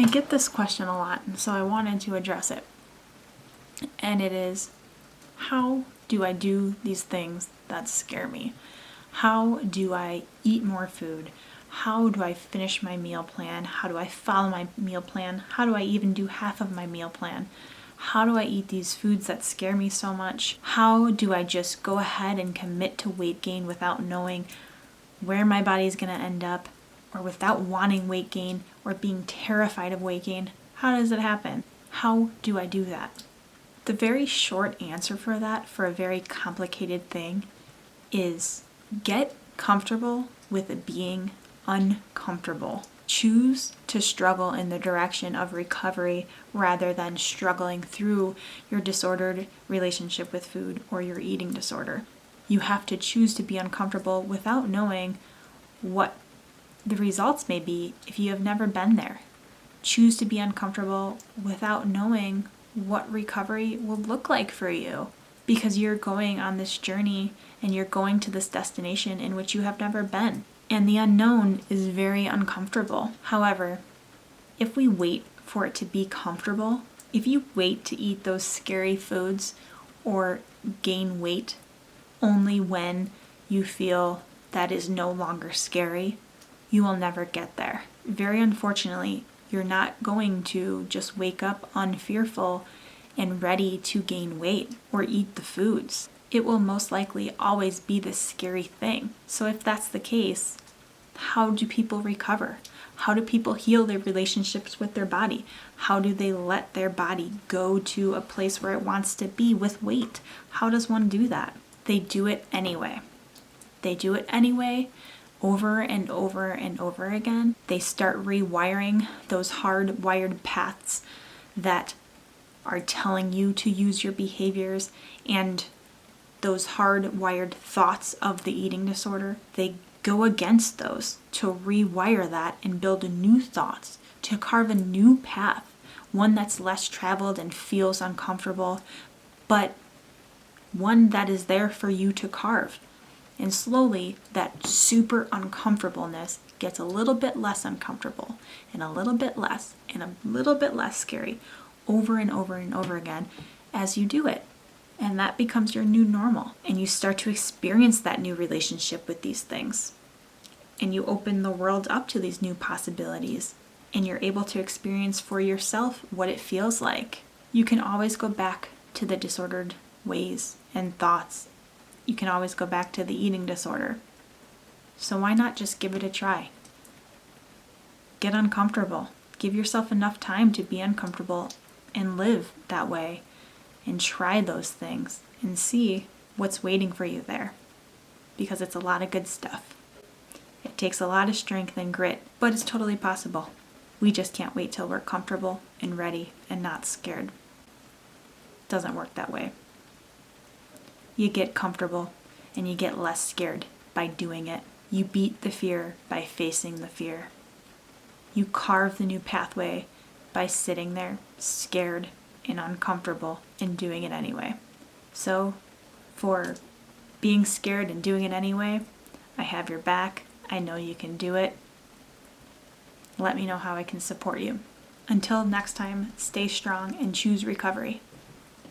I get this question a lot, and so I wanted to address it. And it is, how do I do these things that scare me? How do I eat more food? How do I finish my meal plan? How do I follow my meal plan? How do I even do half of my meal plan? How do I eat these foods that scare me so much? How do I just go ahead and commit to weight gain without knowing where my body's going to end up, or without wanting weight gain or being terrified of weight gain? How does it happen? How do I do that? The very short answer for that, for a very complicated thing, is get comfortable with being uncomfortable. Choose to struggle in the direction of recovery rather than struggling through your disordered relationship with food or your eating disorder. You have to choose to be uncomfortable without knowing what the results may be if you have never been there. Choose to be uncomfortable without knowing what recovery will look like for you, because you're going on this journey and you're going to this destination in which you have never been. And the unknown is very uncomfortable. However, if we wait for it to be comfortable, if you wait to eat those scary foods or gain weight only when you feel that is no longer scary, you will never get there. Very unfortunately, you're not going to just wake up unfearful and ready to gain weight or eat the foods. It will most likely always be this scary thing. So if that's the case, how do people recover? How do people heal their relationships with their body? How do they let their body go to a place where it wants to be with weight? How does one do that? They do it anyway. They do it anyway, over and over and over again. They start rewiring those hardwired paths that are telling you to use your behaviors, and those hardwired thoughts of the eating disorder. They go against those to rewire that and build new thoughts, to carve a new path, one that's less traveled and feels uncomfortable, but one that is there for you to carve. And slowly, that super uncomfortableness gets a little bit less uncomfortable, and a little bit less, and a little bit less scary, over and over and over again as you do it. And that becomes your new normal. And you start to experience that new relationship with these things. And you open the world up to these new possibilities. And you're able to experience for yourself what it feels like. You can always go back to the disordered ways and thoughts. You can always go back to the eating disorder. So why not just give it a try? Get uncomfortable. Give yourself enough time to be uncomfortable and live that way. And try those things and see what's waiting for you there. Because it's a lot of good stuff. It takes a lot of strength and grit, but it's totally possible. We just can't wait till we're comfortable and ready and not scared. It doesn't work that way. You get comfortable and you get less scared by doing it. You beat the fear by facing the fear. You carve the new pathway by sitting there scared and uncomfortable and doing it anyway. So, for being scared and doing it anyway, I have your back. I know you can do it. Let me know how I can support you. Until next time, stay strong and choose recovery.